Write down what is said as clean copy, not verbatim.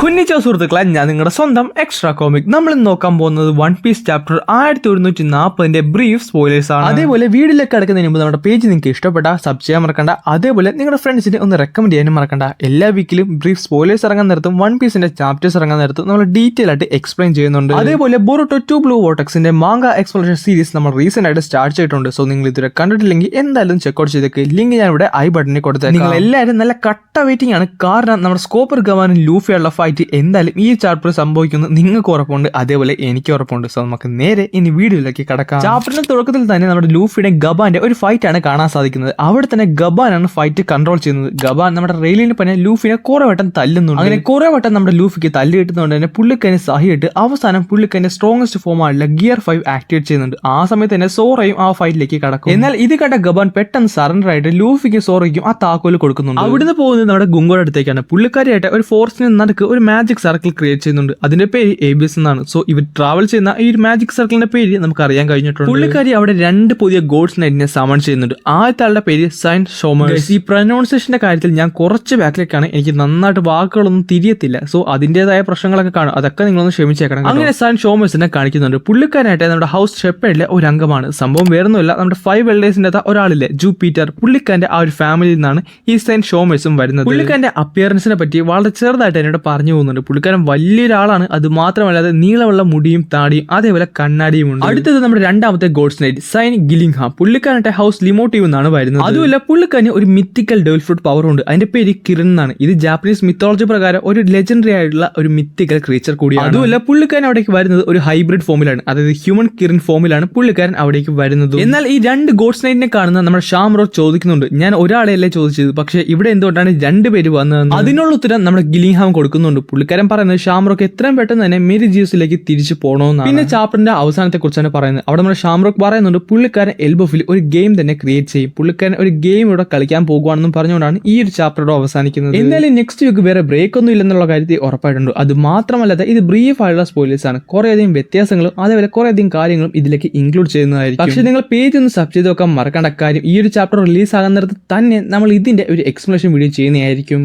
കുഞ്ഞിച്ചോ സുഹൃത്തുക്കളെ, ഞാൻ നിങ്ങളുടെ സ്വന്തം എക്സ്ട്രാ കോമിക്. നമ്മൾ നോക്കാൻ പോകുന്നത് one piece chapter 1140 brief spoilers ആണ്. അതേപോലെ വീഡിയോയിലേക്ക് കിടക്കുന്നതിന് മുമ്പ് നമ്മുടെ പേജ് നിങ്ങൾക്ക് ഇഷ്ടപ്പെട്ട സബ് ചെയ്യാൻ മറക്കണ്ട. അതേപോലെ നിങ്ങളുടെ ഫ്രണ്ട്സിന് ഒന്ന് റെക്കമെൻഡ് ചെയ്യാനും മറക്കണ്ട. എല്ലാ വീക്കിലും ബ്രീഫ് സ്പോയിലേഴ്സ് ഇറങ്ങാൻ നേരത്തും വൺ പീസിന്റെ ചാപ്റ്റേഴ്സ് ഇറങ്ങാൻ നേരത്തും നമ്മൾ ഡീറ്റെയിൽ ആയിട്ട് എക്സ്പ്ലെയിൻ ചെയ്യുന്നുണ്ട്. അതേപോലെ ബോറുട്ടോ 2 ബ്ലൂ വോർട്ടെക്സിന്റെ മാംഗ എക്സ്പ്ലോറേഷൻ സീരീസ് നമ്മൾ റീസെന്റ് ആയിട്ട് സ്റ്റാർട്ട് ചെയ്തിട്ടുണ്ട്. സോ നിങ്ങൾ ഇതുവരെ കണ്ടിട്ടില്ലെങ്കിൽ എന്തായാലും ചെക്കൗട്ട് ചെയ്തേക്ക്. ലിങ്ക് ഞാൻ ഇവിടെ ഐ ബട്ടണിൽ കൊടുത്തേക്കാം. നിങ്ങൾ എല്ലാവരും നല്ല കട്ട വെയിറ്റിംഗ് ആണ്, കാരണം നമ്മുടെ സ്കോപ്പർ ഗവാനും ലൂഫിയുള്ള ഫൈറ്റ് എന്തായാലും ഈ ചാപ്റ്റർ സംഭവിക്കുന്നു നിങ്ങൾക്ക് ഉറപ്പുണ്ട്, അതേപോലെ എനിക്ക് ഉറപ്പുണ്ട്. സോ നമുക്ക് നേരെ ഇനി വീഡിയോയിലേക്ക് കടക്കാം. ചാപ്റ്ററിന്റെ തുടക്കത്തിൽ തന്നെ നമ്മുടെ ലൂഫിയുടെ ഗബാന്റെ ഒരു ഫൈറ്റ് ആണ് കാണാൻ സാധിക്കുന്നത്. അവിടെ തന്നെ ഗബാനാണ് ഫൈറ്റ് കൺട്രോൾ ചെയ്യുന്നത്. ഗബാൻ നമ്മുടെ റെയിലിന് പിന്നെ ലൂഫിനെ കുറെ വട്ടം തല്ലുന്നുണ്ട്. അങ്ങനെ കുറെ വട്ടം നമ്മുടെ ലൂഫിക്ക് തല്ല് കിട്ടുന്നതുകൊണ്ട് തന്നെ പുള്ളിക്കനെ സഹിയിട്ട് അവസാനം പുള്ളിക്കന്റെ സ്ട്രോങ്സ്റ്റ് ഫോം ആയിട്ടുള്ള ഗിയർ 5 ആക്ടിവേറ്റ് ചെയ്യുന്നുണ്ട്. ആ സമയത്ത് തന്നെ സോറയും ആ ഫൈറ്റിലേക്ക് കടക്കും. എന്നാൽ ഇത് കണ്ട ഗബാൻ പെട്ടെന്ന് സറണ്ടർ ആയിട്ട് ലൂഫിക്കും സോറയ്ക്കും ആ താക്കോല് കൊടുക്കുന്നുണ്ട്. അവിടുന്ന് പോകുന്നത് നമ്മുടെ ഗുങ്കോയുടെ അടുത്തേക്കാണ്. പുള്ളിക്കാരിയായിട്ട് ഒരു ഫോർസിന് നടുക്ക് ഒരു മാജിക് സർക്കിൾ ക്രിയേറ്റ് ചെയ്യുന്നുണ്ട്. അതിന്റെ പേര് ഏബിയസ് എന്നാണ്. സോ ഇവർ ട്രാവൽ ചെയ്യുന്ന ഈ ഒരു മാജിക് സർക്കിളിന്റെ പേര് നമുക്ക് അറിയാൻ കഴിഞ്ഞിട്ടുണ്ട്. പുള്ളിക്കാരി അവിടെ 2 പുതിയ ഗോഡ്സ് നൈറ്റിനെ സമൺ ചെയ്യുന്നുണ്ട്. ആദ്യത്തെ ആളുടെ പേര് സൈൻ ഷോമേഴ്സ്. ഈ പ്രൊനൗൺസിയേഷന്റെ കാര്യത്തിൽ ഞാൻ കുറച്ച് ബാക്കിലേക്കാണ്, എനിക്ക് നന്നായിട്ട് വാക്കുകളൊന്നും തിരിയത്തില്ല. സോ അതിന്റേതായ പ്രശ്നങ്ങളൊക്കെ കാണും, അതൊക്കെ നിങ്ങളൊന്ന് ക്ഷമിച്ചേക്കണം. അങ്ങനെ സൈൻ ഷോമേഴ്സിനെ കാണിക്കുന്നുണ്ട്. പുള്ളിക്കാരായിട്ട് നമ്മുടെ ഹൗസ് ഷെപ്പേഡിലെ ഒരു അംഗമാണ്. സംഭവം വേറൊന്നുമില്ല, നമ്മുടെ 5 എൽഡേഴ്സിന്റെ ഒരാളില്ലേ ജൂപ്പിറ്റർ, പുള്ളിക്കാരന്റെ ആ ഒരു ഫാമിലിയിൽ നിന്നാണ് ഈ സൈൻ ഷോമേഴ്സും വരുന്നത്. പുള്ളിക്കാരന്റെ അപ്പിയറൻസിനെ പറ്റി വളരെ ചെറുതായിട്ട് എന്നോട് പറഞ്ഞു പോകുന്നുണ്ട്. പുള്ളിക്കാരൻ വലിയൊരാളാണ്, അത് മാത്രമല്ലാതെ നീളമുള്ള മുടിയും താടിയും അതേപോലെ കണ്ണാടിയും ഉണ്ട്. അടുത്തത് നമ്മുടെ രണ്ടാമത്തെ ഗോഡ്സ് നൈറ്റ് സൈൻ ഗില്ലിംഗ്ഹാം. പുള്ളിക്കാരന്റെ ഹൗസ് ലിമോട്ടീവ് എന്നാണ് വരുന്നത്. അതുമല്ല പുള്ളിക്കാരന് ഒരു മിത്തിക്കൽ ഡെവിൾ ഫ്രൂട്ട് പവർ ഉണ്ട്. അതിന്റെ പേര് കിരൺ എന്നാണ്. ഇത് ജാപ്പനീസ് മിത്തോളജി പ്രകാരം ഒരു ലെജൻഡറി ആയിട്ടുള്ള ഒരു മിത്തിക്കൽ ക്രീച്ചർ കൂടിയാണ്. അതുമല്ല പുള്ളിക്കാരൻ അവിടേക്ക് വരുന്നത് ഒരു ഹൈബ്രിഡ് ഫോമിലാണ്, അതായത് ഹ്യൂമൻ കിരൺ ഫോമിലാണ് പുള്ളിക്കാരൻ അവിടേക്ക് വരുന്നത്. എന്നാൽ ഈ 2 ഗോഡ്സ് നൈറ്റിനെ കാണുന്ന നമ്മുടെ ഷാംറോ ചോദിക്കുന്നുണ്ട്, ഞാൻ ഒരാളെയല്ലേ ചോദിച്ചത്, പക്ഷേ ഇവിടെ എന്തുകൊണ്ടാണ് 2 പേര് വന്നതെന്ന്. അതിനുള്ള ഉത്തരം നമ്മുടെ ഗില്ലിംഗ്ഹാം കൊടുക്കുന്നുണ്ട്. പുള്ളിക്കാരൻ പറയുന്നത് ഷാംറോക്ക് എത്രയും പെട്ടെന്ന് തന്നെ മേരി ജിയൂസിലേക്ക് തിരിച്ചു പോകണമെന്നാണ്. പിന്നെ ചാപ്റ്ററിന്റെ അവസാനത്തെ കുറിച്ചാണ് പറയുന്നത്. അവിടെ നമ്മുടെ ഷാംറോക്ക് പറയുന്നുണ്ട് പുള്ളിക്കാരൻ എൽബോഫിൽ ഒരു ഗെയിം തന്നെ ക്രിയേറ്റ് ചെയ്യും, പുള്ളിക്കാരൻ ഒരു ഗെയിം ഇവിടെ കളിക്കാൻ പോകുകയാണെന്നും പറഞ്ഞുകൊണ്ടാണ് ഈ ഒരു ചാപ്റ്റർ അവസാനിക്കുന്നത്. എന്തായാലും നെക്സ്റ്റ് വീക്ക് വേറെ ബ്രേക്ക് ഒന്നും ഇല്ലെന്നുള്ള കാര്യത്തിൽ ഉറപ്പായിട്ടുണ്ട്. അത് മാത്രമല്ലാതെ ഇത് ബ്രീഫ് ആയിട്ടുള്ള സ്പോയിലേഴ്സ് ആണ്. കുറേയധികം വ്യത്യാസങ്ങളും അതേപോലെ കുറേയധികം കാര്യങ്ങളും ഇതിലേക്ക് ഇൻക്ലൂഡ് ചെയ്യുന്നതായിരിക്കും. പക്ഷേ നിങ്ങൾ പേജ് ഒന്ന് സബ് ചെയ്ത് നോക്കാൻ മറക്കേണ്ട കാര്യം, ഈ ഒരു ചാപ്റ്റർ റിലീസ് ആകുന്ന നേരത്ത് തന്നെ നമ്മൾ ഇതിന്റെ ഒരു എക്സ്പ്ലനേഷൻ വീഡിയോ ചെയ്യുന്നതായിരിക്കും.